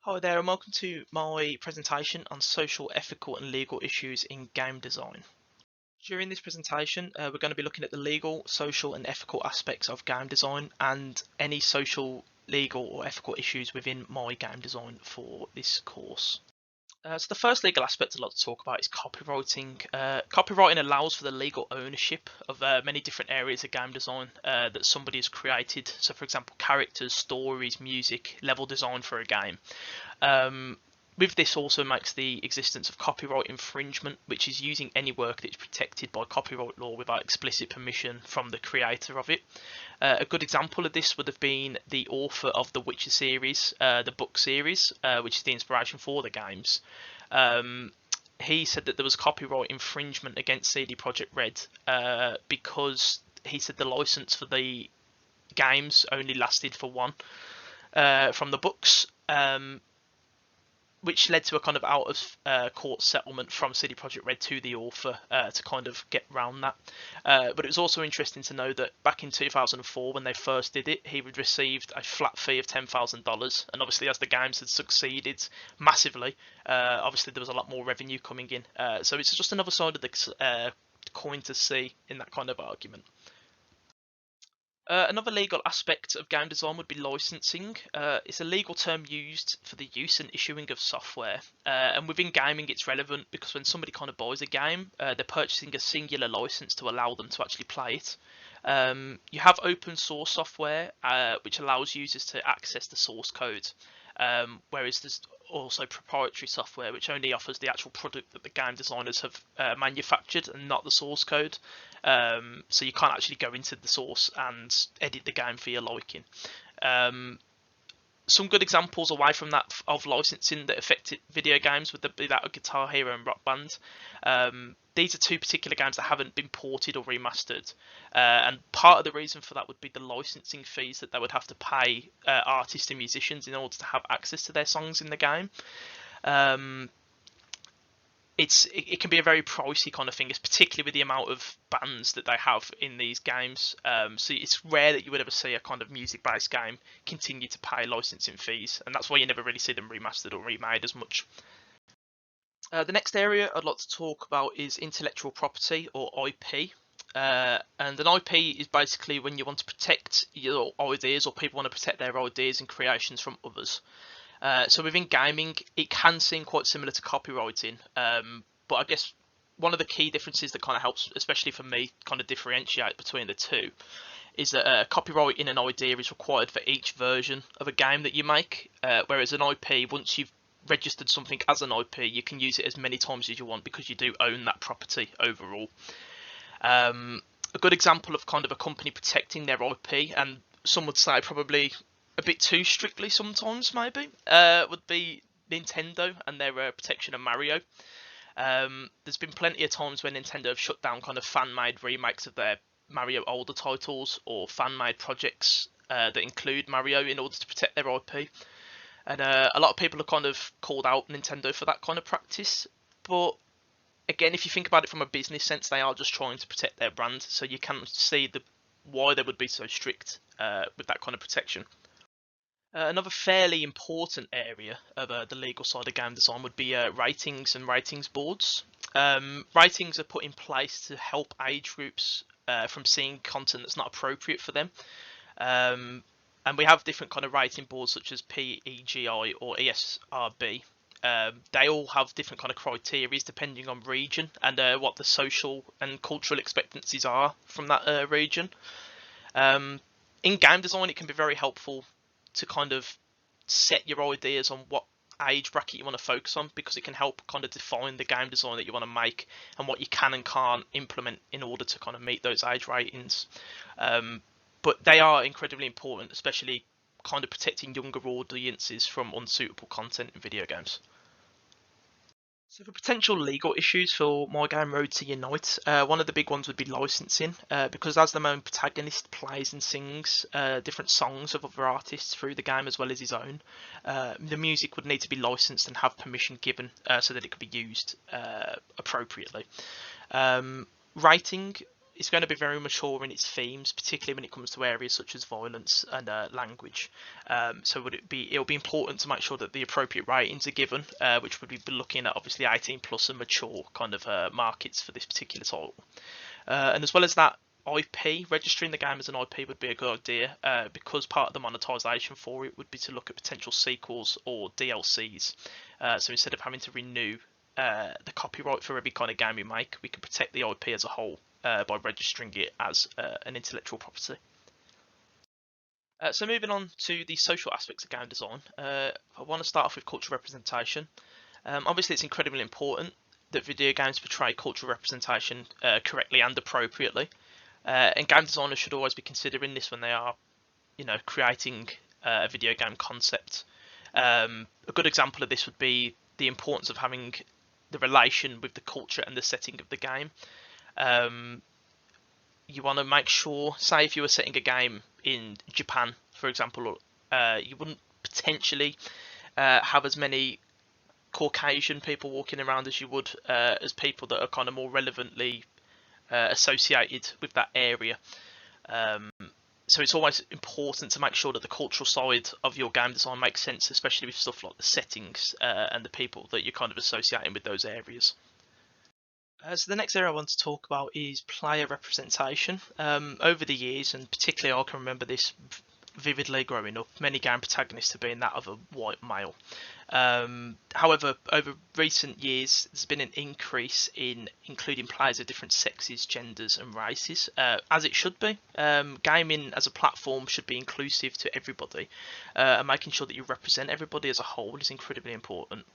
Hi there, and welcome to my presentation on social, ethical, and legal issues in game design. During this presentation, we're going to be looking at the legal, social, and ethical aspects of game design and any social, legal, or ethical issues within my game design for this course. So the first legal aspect I'd like to talk about is copywriting. Copywriting allows for the legal ownership of many different areas of game design that somebody has created. So for example, characters, stories, music, level design for a game. With this also makes the existence of copyright infringement, which is using any work that is protected by copyright law without explicit permission from the creator of it. A good example of this would have been the author of the Witcher series, the book series, which is the inspiration for the games. He said that there was copyright infringement against CD Projekt Red because he said the license for the games only lasted for one from the books. Which led to a kind of out of court settlement from CD Projekt Red to the author to kind of get around that. But it was also interesting to know that back in 2004, when they first did it, he had received a flat fee of $10,000, and obviously as the games had succeeded massively, obviously there was a lot more revenue coming in. So it's just another side of the coin to see in that kind of argument. Another legal aspect of game design would be licensing. It's a legal term used for the use and issuing of software. And within gaming, it's relevant because when somebody kind of buys a game, they're purchasing a singular license to allow them to actually play it. You have open source software, which allows users to access the source code. Whereas there's also proprietary software which only offers the actual product that the game designers have manufactured and not the source code. So you can't actually go into the source and edit the game for your liking. Some good examples away from that of licensing that affected video games would be that of Guitar Hero and Rock Band. These are two particular games that haven't been ported or remastered, and part of the reason for that would be the licensing fees that they would have to pay artists and musicians in order to have access to their songs in the game. It can be a very pricey kind of thing, particularly with the amount of bands that they have in these games. So it's rare that you would ever see a kind of music-based game continue to pay licensing fees, and that's why you never really see them remastered or remade as much. The next area I'd like to talk about is intellectual property, or IP. And an IP is basically when you want to protect your ideas, or people want to protect their ideas and creations from others. So within gaming, it can seem quite similar to copywriting, but I guess one of the key differences that kind of helps, especially for me, kind of differentiate between the two, is that copyrighting an idea is required for each version of a game that you make, whereas an IP, once you've registered something as an IP, you can use it as many times as you want because you do own that property overall. A good example of kind of a company protecting their IP, and some would say probably a bit too strictly sometimes maybe, would be Nintendo and their protection of Mario. There's been plenty of times when Nintendo have shut down kind of fan-made remakes of their Mario older titles or fan-made projects that include Mario in order to protect their IP. And a lot of people have kind of called out Nintendo for that kind of practice. But again, if you think about it from a business sense, they are just trying to protect their brand. So you can see why they would be so strict with that kind of protection. Another fairly important area of the legal side of game design would be ratings and ratings boards. Ratings are put in place to help age groups from seeing content that's not appropriate for them. And we have different kind of rating boards such as PEGI or ESRB. They all have different kind of criteria depending on region and what the social and cultural expectancies are from that region. In game design, it can be very helpful to kind of set your ideas on what age bracket you want to focus on, because it can help kind of define the game design that you want to make and what you can and can't implement in order to kind of meet those age ratings. But they are incredibly important, especially kind of protecting younger audiences from unsuitable content in video games. So for potential legal issues for My Game Road to Unite, one of the big ones would be licensing, because as the main protagonist plays and sings different songs of other artists through the game as well as his own, the music would need to be licensed and have permission given so that it could be used appropriately. Writing it's going to be very mature in its themes, particularly when it comes to areas such as violence and language. So it'll be important to make sure that the appropriate ratings are given, which would be looking at obviously 18 plus and mature kind of markets for this particular title. And as well as that, IP, registering the game as an IP would be a good idea, because part of the monetization for it would be to look at potential sequels or DLCs. So instead of having to renew the copyright for every kind of game we make, we can protect the IP as a whole by registering it as an intellectual property. So moving on to the social aspects of game design, I want to start off with cultural representation. Obviously, it's incredibly important that video games portray cultural representation correctly and appropriately. And game designers should always be considering this when they are, creating a video game concept. A good example of this would be the importance of having the relation with the culture and the setting of the game. You want to make sure, say if you were setting a game in Japan, for example, you wouldn't potentially have as many Caucasian people walking around as you would as people that are kind of more relevantly associated with that area. So it's always important to make sure that the cultural side of your game design makes sense, especially with stuff like the settings and the people that you're kind of associating with those areas. So the next area I want to talk about is player representation. Over the years, and particularly I can remember this vividly growing up, many game protagonists have been that of a white male. However, over recent years, there's been an increase in including players of different sexes, genders, and races, as it should be. Gaming as a platform should be inclusive to everybody, and making sure that you represent everybody as a whole is incredibly important.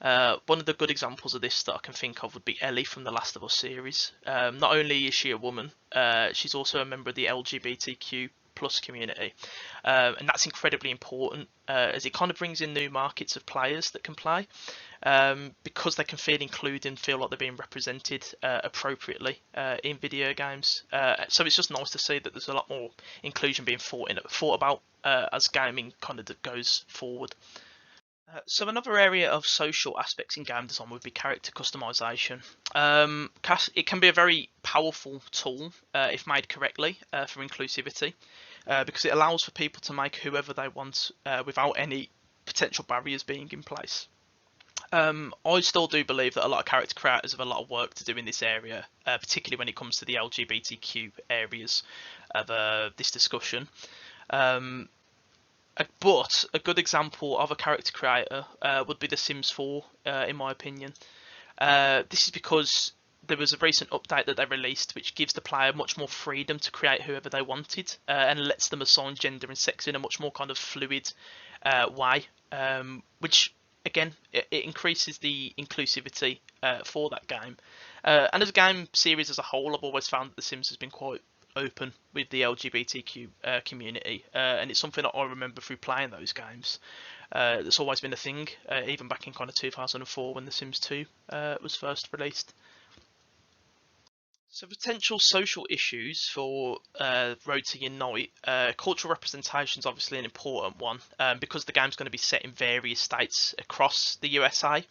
One of the good examples of this that I can think of would be Ellie from the Last of Us series. Not only is she a woman, she's also a member of the LGBTQ plus community, and that's incredibly important as it kind of brings in new markets of players that can play, because they can feel included and feel like they're being represented appropriately in video games. So it's just nice to see that there's a lot more inclusion being thought about as gaming kind of goes forward. So another area of social aspects in game design would be character customization. It can be a very powerful tool if made correctly for inclusivity, because it allows for people to make whoever they want without any potential barriers being in place. I still do believe that a lot of character creators have a lot of work to do in this area, particularly when it comes to the LGBTQ areas of this discussion. But a good example of a character creator would be The Sims 4, in my opinion. This is because there was a recent update that they released which gives the player much more freedom to create whoever they wanted, and lets them assign gender and sex in a much more kind of fluid way, which again it increases the inclusivity for that game. And as a game series as a whole, I've always found that The Sims has been quite open with the LGBTQ community, and it's something that I remember through playing those games. That's always been a thing, even back in kind of 2004 when The Sims 2 was first released. So potential social issues for Road to Unite. Cultural representation is obviously an important one, because the game's going to be set in various states across the USA.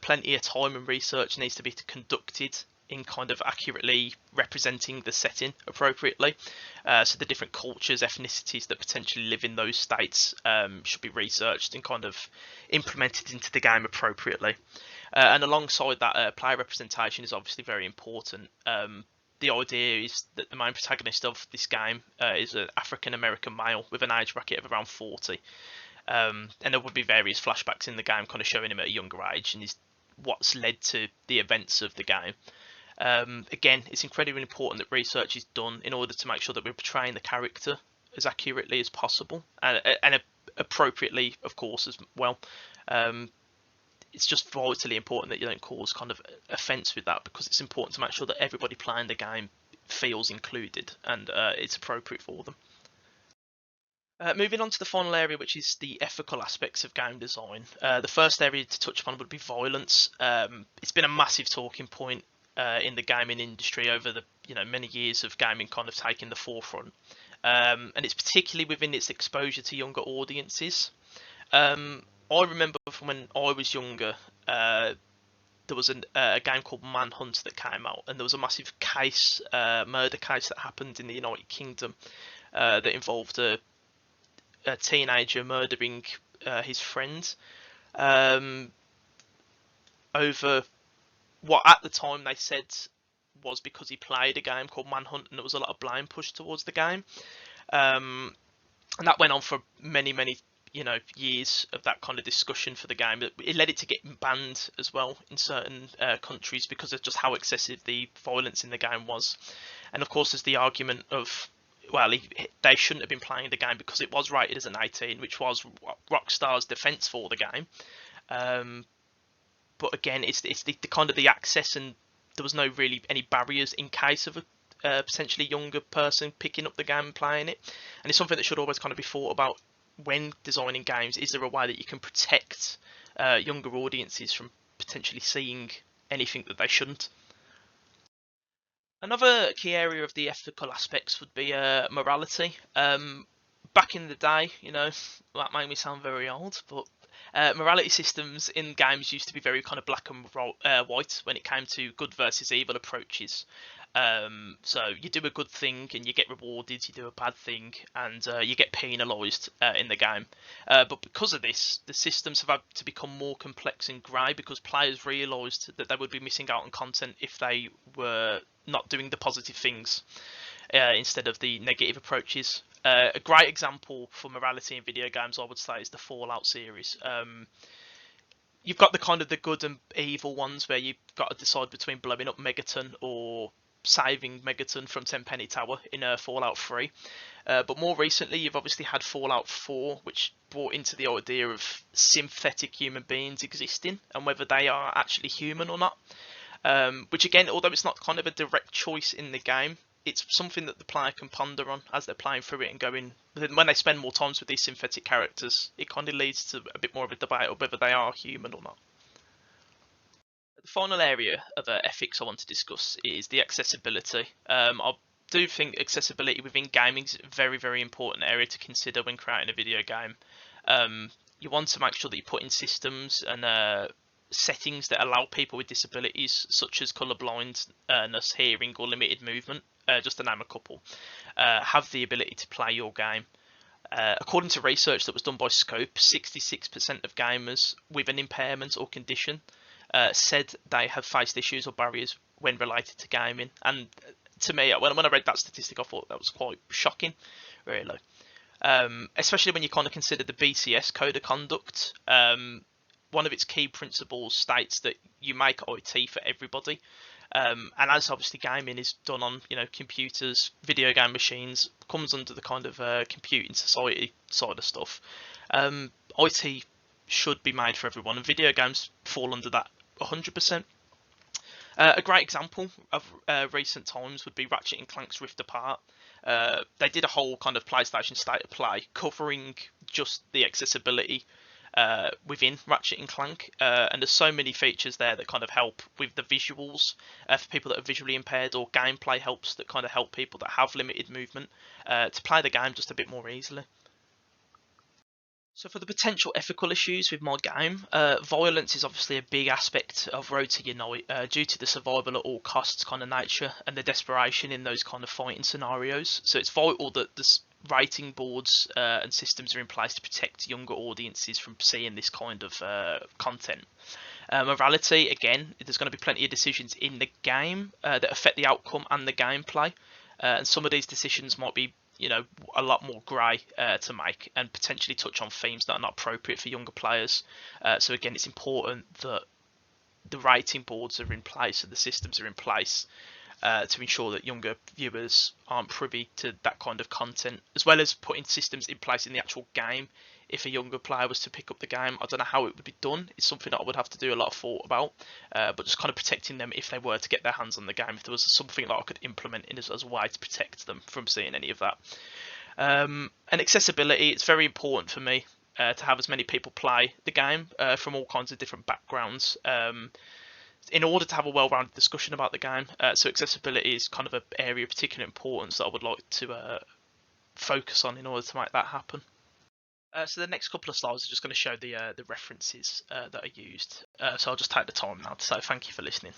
Plenty of time and research needs to be conducted in kind of accurately representing the setting appropriately. So the different cultures, ethnicities that potentially live in those states should be researched and kind of implemented into the game appropriately. And alongside that, player representation is obviously very important. The idea is that the main protagonist of this game is an African American male with an age bracket of around 40. And there would be various flashbacks in the game kind of showing him at a younger age and what's led to the events of the game. Again, it's incredibly important that research is done in order to make sure that we're portraying the character as accurately as possible, and appropriately, of course, as well. It's just vitally important that you don't cause kind of offence with that, because it's important to make sure that everybody playing the game feels included and it's appropriate for them. Moving on to the final area, which is the ethical aspects of game design. The first area to touch upon would be violence. It's been a massive talking point in the gaming industry over the many years of gaming kind of taking the forefront, and it's particularly within its exposure to younger audiences. I remember from when I was younger, there was a game called Manhunt that came out, and there was a massive case, murder case that happened in the United Kingdom that involved a teenager murdering his friend um, over what at the time they said was because he played a game called Manhunt, and there was a lot of blame pushed towards the game. Um, and that went on for many years of that kind of discussion for the game. It led it to get banned as well in certain countries because of just how excessive the violence in the game was. And of course there's the argument of, well, they shouldn't have been playing the game because it was rated as an 18, which was Rockstar's defense for the game. But again, it's the kind of the access, and there was no really any barriers in case of a potentially younger person picking up the game and playing it. And it's something that should always kind of be thought about when designing games. Is there a way that you can protect younger audiences from potentially seeing anything that they shouldn't? Another key area of the ethical aspects would be morality. Back in the day, that made me sound very old, but morality systems in games used to be very kind of black and white when it came to good versus evil approaches. So you do a good thing and you get rewarded, you do a bad thing and you get penalised in the game. But because of this, the systems have had to become more complex and grey because players realised that they would be missing out on content if they were not doing the positive things instead of the negative approaches. A great example for morality in video games, I would say, is the Fallout series. You've got the kind of the good and evil ones where you've got to decide between blowing up Megaton or saving Megaton from Tenpenny Tower in Fallout 3. But more recently, you've obviously had Fallout 4, which brought into the idea of synthetic human beings existing and whether they are actually human or not. Which again, although it's not kind of a direct choice in the game, it's something that the player can ponder on as they're playing through it and going. When they spend more times with these synthetic characters, it kind of leads to a bit more of a debate of whether they are human or not. The final area of ethics I want to discuss is the accessibility. I do think accessibility within gaming is a very important area to consider when creating a video game. You want to make sure that you put in systems and settings that allow people with disabilities such as colourblindness, hearing or limited movement, just to name a couple, have the ability to play your game. According to research that was done by Scope, 66% of gamers with an impairment or condition said they have faced issues or barriers when related to gaming. And to me, when I read that statistic, I thought that was quite shocking, really. Especially when you kind of consider the BCS Code of Conduct. One of its key principles states that you make IT for everybody. And as obviously gaming is done on computers, video game machines, comes under the kind of computing society side of stuff. IT should be made for everyone, and video games fall under that 100%. A great example of recent times would be Ratchet and Clank's Rift Apart. They did a whole kind of PlayStation State of Play covering just the accessibility within Ratchet and Clank, and there's so many features there that kind of help with the visuals for people that are visually impaired, or gameplay helps that kind of help people that have limited movement to play the game just a bit more easily. So for the potential ethical issues with my game, violence is obviously a big aspect of Road to Unite due to the survival at all costs kind of nature and the desperation in those kind of fighting scenarios. So it's vital that the rating boards and systems are in place to protect younger audiences from seeing this kind of content. Morality, again, there's going to be plenty of decisions in the game that affect the outcome and the gameplay. And some of these decisions might be a lot more grey to make and potentially touch on themes that are not appropriate for younger players. So again, it's important that the rating boards are in place and the systems are in place to ensure that younger viewers aren't privy to that kind of content, as well as putting systems in place in the actual game. If a younger player was to pick up the game, I don't know how it would be done. It's something that I would have to do a lot of thought about, but just kind of protecting them if they were to get their hands on the game, if there was something that I could implement in as a way to protect them from seeing any of that. And accessibility, it's very important for me to have as many people play the game from all kinds of different backgrounds in order to have a well-rounded discussion about the game. So accessibility is kind of an area of particular importance that I would like to focus on in order to make that happen. So the next couple of slides are just going to show the references that are used. So I'll just take the time now to say thank you for listening.